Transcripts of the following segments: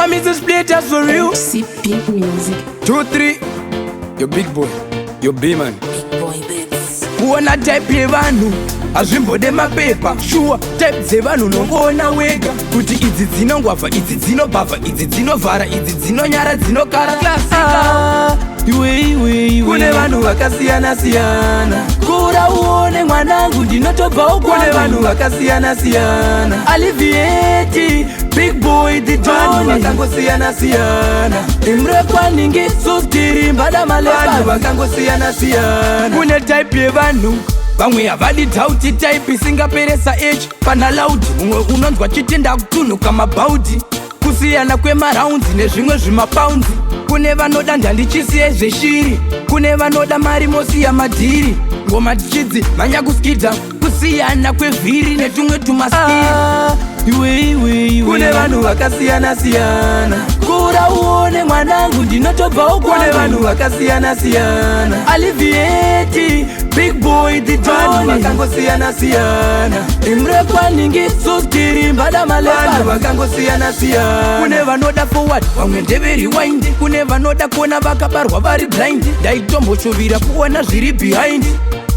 I'm Mr. Splittah for you. CP music. 2, 3. Yo big boy. Yo B-man. Bigboy bits. Uona type yevanhu hazvimbode mapepa. Sure type dzevanhu nongoona wega kuti idzi dzinongwavha, idzi dzinobhavha, idzi dzinovhara, idzi dzinonyara, dzinokara. Klasika iwe kune vanhu vakasiyana siyana. Kura uone mwanangu ndinotobva uko. Kune vanhu vakasiyana siyana. Alivieti Bigboy the Don vakangosiyana siyana. Imre kwaningi sustiri mbada maleba vanhu vakangosiyana siyana. Kune type yevanhu vamwe havadi dhauti, type isingaperesa h pana loud. Mumwe unonzwa chitenda kutunuka mabhaudi, kusiyana kwemaraundi nezvimwe zvimapaundi. Kune vanoda ndandichisiye zveshiri, kune vanoda mari mosiya madhiri. Ngoma tichidzi manya kuskidha, kusiyana kwevhiri netumwe tumaskiri. Iwe kune vanhu vakasiyana siyana. Kura uone mwanangu ndinotobva uko. Kune vanhu vakasiyana siyana. Alivieti Bigboy the Don vakangosiyana siyana. Imre kwaningi sustiri mbada maleba vanhu vakangosiyana siyana. Kune vanoda forward vamwe ndeve rewind, kune vanoda kuona vakabarwa vari blind. Ndaitomboshovira kuona zviri behind.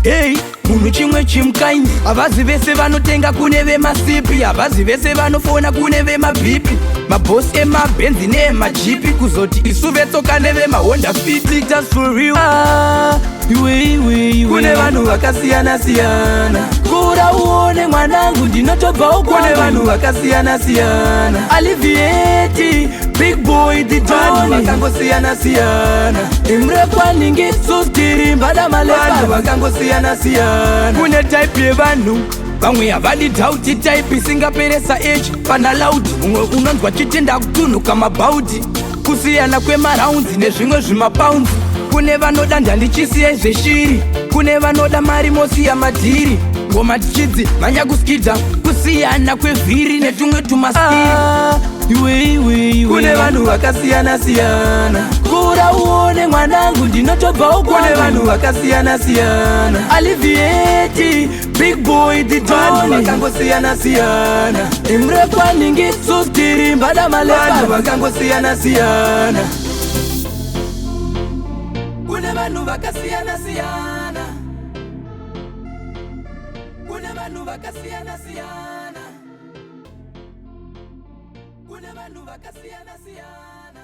Hey, munhu chimwe chimkaindi. Havazi vese vanotenga kune vemasipi, havazi vese vanofona kune vemabhipi, mabhosi emabhenzi neemajipi, kuzoti isu vetsoka nevemahonda fiti. Just for real. Iwe kune vanhu vakasiyana siyana. Kura uone mwanangu ndinotobva uko. Kune vanhu vakasiyana siyana. Alivieti Bigboy the Don vakangosiyana siyana. Imre kwaningi sustiri mbada maleba vanhu vakangosiyana siyana. Kune type yevanhu vamwe havadi dhauti, type isingaperesa h pana loud. Mumwe unonzwa chitenda kutunuka mabhaudi, kusiyana kwemaraundi nezvimwe zvimapaundi. Kune vanoda ndandichisiye zveshiri, kune vanoda mari mosiya madhiri. Ngoma tichidzi manya kuskidha, kusiyana kwevhiri netumwe tumaskiri. Iwe kune vanhu vakasiyana siyana. Kura uone mwanangu ndinotobva uko. Kune vanhu vakasiyana siyana. Alivieti Bigboy the Don vakangosiyana siyana. Imre kwaningi sustiri mbada maleba vanhu vakangosiyana siyana. Kune vanhu vakasiyana siyana. Kune vanhu vakasiyana siyana. Kune vanhu vakasiyana siyana.